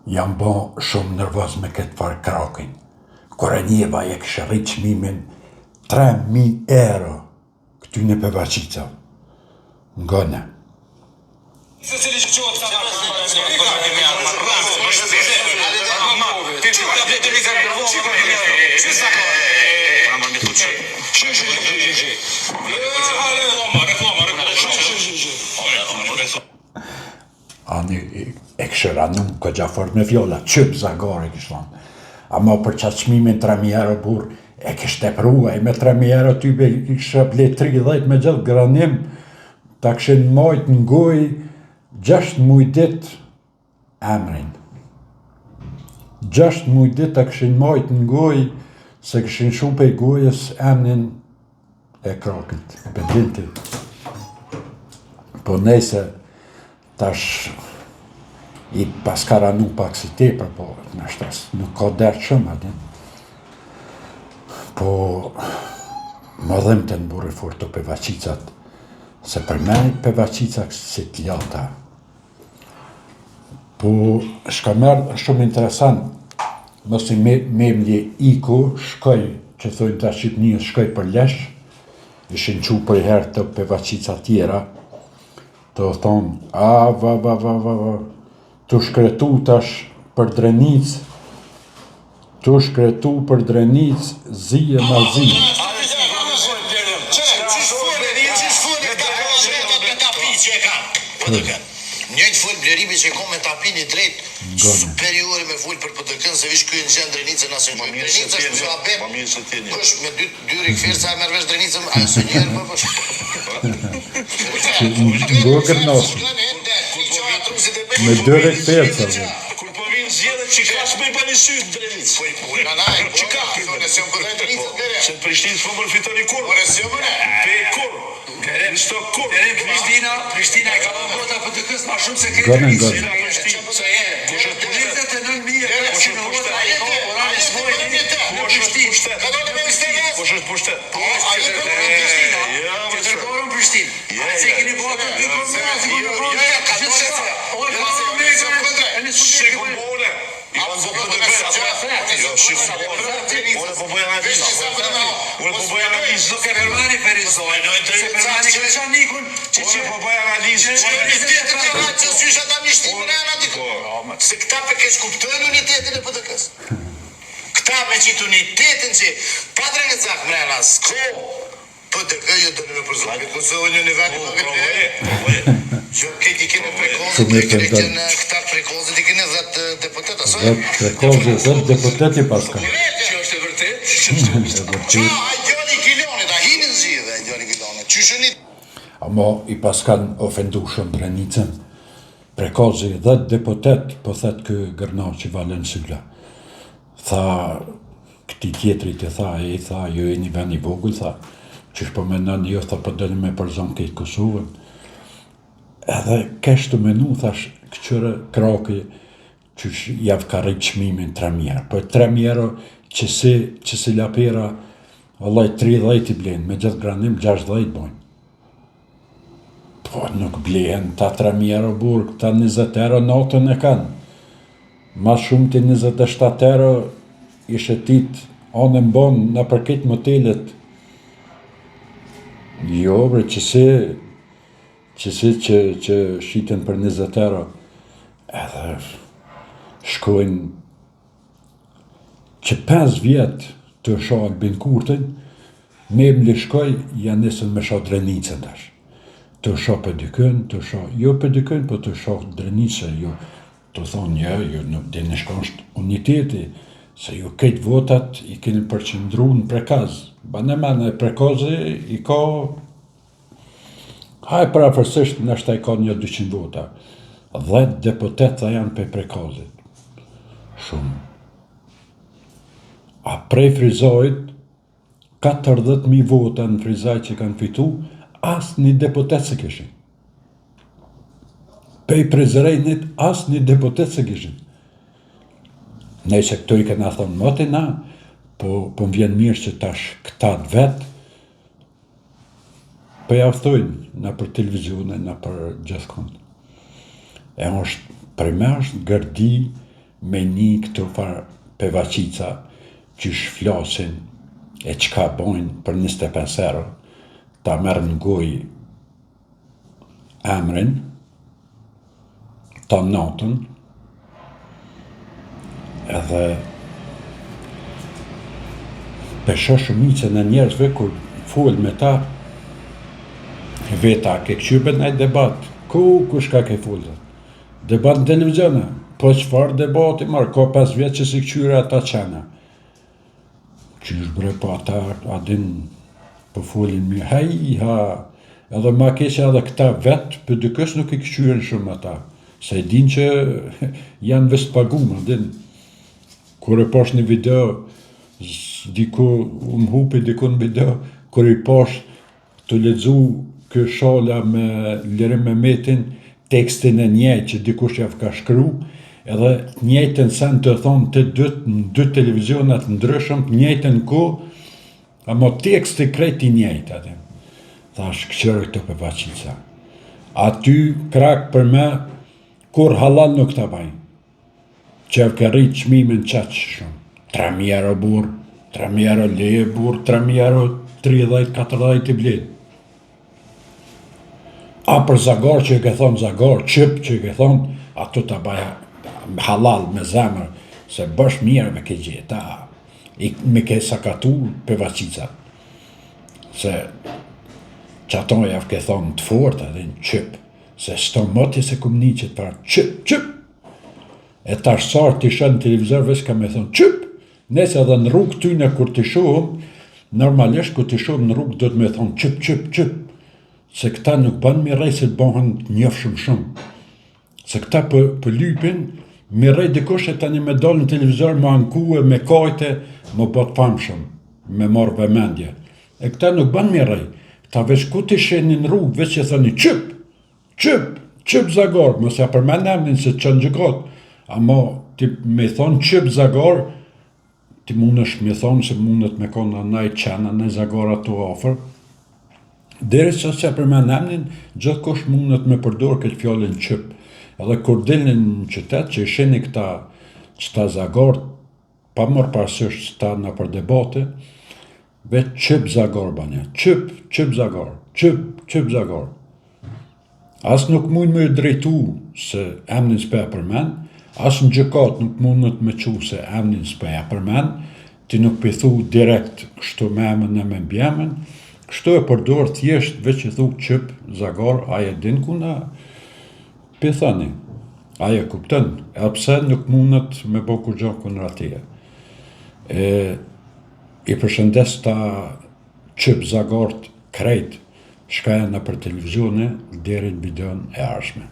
jam bo shumë nervoz me këtë farë krakin. Kur e njeva e kështë rritë çmimin 3.000 euro këtyne pevaçicave. Ngone. Ani e kështë ranu këgja fort me vjolla, qëpë zagore kështë thonë. Ama për qatë çmimin 3.000 euro burë, e kështë teprua, e me 3.000 euro tybe kështë ble 30 me gjithë granim, ta këshin majtë në goj 6 muj dit emrin. 6 muj dit ta këshin majtë në goj, se këshin shupe i gojës emnin e krakit, bedintit. Po nese, tash i paskaranu pak si tepër, po nështas nuk ka dertë shumë adin. Po më dhëm të në burë fort të pevaçicat, se për me pevaçica si t'ljata. Po shka merë shumë interesant, mësi me mje iku, shkoj, që thujnë të Shqipnijës, shkoj për lesh, ishin qu për herë të pevaçica tjera, të thonë, tu shkretu tash për Drenic, tu shkretu për Drenic, zije ma zi. Njëjtë full blerimi që kom me tapin i drejt superiore me full për PTK-n se vish kujnë gjenë Drenicën asë një. Drenica është për abet, është me dy rikëfirë, e mervesh Drenicën, asë njërë më përshë. Ngo kërnosë. Me 2 rikëfirë, sa. Kur po vinë zjedhe që ka shme i bani sy të Drenicë. Që ka? Se të Prishtinë s'po përfitoni kur. Pe kur. Prishtina e ka për vota për të kësë ma shumë se këtë Prishtina. Se këta për kesh kuptojnë unitetin e PTK-s. Këta me qitë unitetin që pa Drenizak mrena s'ko PTK ju dërë me përzopit, kësë o një nivelli më gërë. Jo, këtë i kene prekozit, këta prekozit i kene 10 deputet, aso e? 10 prekozit, 10 deputet i paska. Që është e vërtet? Qa, a gjoni kilonit, a hinin zhjith, a gjoni kilonit, që shënit? Amo i paskan ofendu shumë Drenicën. Prekozi 10 deputet, po thetë kë gërna që valen sylla. Tha, këti tjetrit e tha, jo e një ven i vogël, tha, që shpo menon jo, tha, po dëllë me përzon këtë Kosovën. Edhe keshtu menu, thash, këqyre kraki, që javë ka rejtë çmimin 3.000 euro. Po 3.000 euro që si lapera, vëllaj 30 i blenë, me gjithë granim 60 bojnë. Po nuk blehen, ta 3.000 euro burg, ta 20 euro natën e kanë. Ma shumë të 27 euro ishe tit anë mbon në përket motelet. Jo, bre, qësi që shiten për 20 euro, edhe shkojnë që 5 vjetë të shoh Albin Kurtin, me më shkoj, janë nesën me shoh Drenicën tash. Të shoh për dykën, jo për dykën, po të shoh Drenicën, jo, të thonë, jo, nuk dhe në shkonsht uniteti, se jo këtë votat i keni përqendru në prekaz. Banemane prekazi i ka, haj parafërsisht nështë i ka një 200 vota. 10 deputeta janë për prekazit. Shumë. A prej Frizajt, 40.000 vota në Frizaj që kanë fitu, as një deputet se kishin. Pej Prizrenit, as një deputet se kishin. Ne që këto i këna thonë moti na, po më vjen mirë që tash këtat vetë, po ja thojnë na për televizione, na për gjithë kënd. E është për me është gërdi me një këto farë pevaqica që shflasin e qka bojnë për 25 euro, ta merë në goj emrin, ta natën, edhe pesho shumicën e njerëzve kur full me ta, veta ke këqybe në debat, kush ka ke fullë? Debat në televizione, po qëfar debati marë, ka 5 vjetë që si këqyre ata qena. Qysh bre, po ata adin po fullin mirë, hej, edhe ma keqe edhe këta vetë, për dykës nuk I këqyren shumë ata, se din që janë vest pagum, adin. Kur e posh një video, diku, hupi diku në video, kur I posh të ledzu kë shala me Lirim Mehmetin, tekstin e njëjtë që dikush javë ka shkru, edhe njëjtën sen të thonë të dy televizionat ndryshëm, njëjtën ku, ama teksti krejt I njëjtë atë. Thash, këqërë këto pevaqica. Aty krak për me, kur halal nuk ta bajnë. Që ka rritë çmimin qaq shumë. 3.000 euro burr, 3.000 euro leje burr, 3.000 euro 30-40 I bledh. A për zagar që I ke thonë zagar, qyp që I ke thonë, ato ta baja halal me zemër, se bësh mirë me ke gjeta, me ke sakatu pevaqica. Se që ato javë ke thonë të fort, adin qyp, se s'to moti se kum një që të parë, qyp. E tash sarë t'i shën në televizor, veç ka me thonë qyp, nese edhe në rrugë tyne kur t'i shohëm, normalisht kur t'i shohëm në rrugë do të me thonë qyp, se këta nuk banë mirej se të bëhen njëfshëm shumë. Se këta për lypin, mirej dikush e tani me dollë në televizor, më ankue, me kajte, më bëtë famshëm, me marrë vëmendje. E këta nuk banë mirej. Këta veç ku t'i shenë në rrugë, veç që thoni qyp zagar, mëse a përmen emnin se të qënë gjëkat. Amo, ti me thonë qyp zagar, ti mundesh me thonë se mundet me konë anaj qena në zagar ato ofër, deri sa që përmen emnin, gjithë kush mundet me përdor këtë fjallin qyp. Edhe kur dilnin në qytet që I sheni këta zagar, pa mërë parasysh ta në për debate, vetë qyp zagar banja, qyp zagar. As nuk mund me drejtu se emnin s'peja përmen, as në gjëkat nuk mundet me qu se emnin s'peja përmen, ti nuk pithu direkt kështu me emën e me mbjemen, kështu e përdor thjesht veç I thu qyp zagar, aje din kuna pithani, aje kuptën, e pse nuk mundet me bo kur gjo kun ratia. I përshëndes ta qyp zagart krejt, shka janë në për televizione, deri në videon e arshme.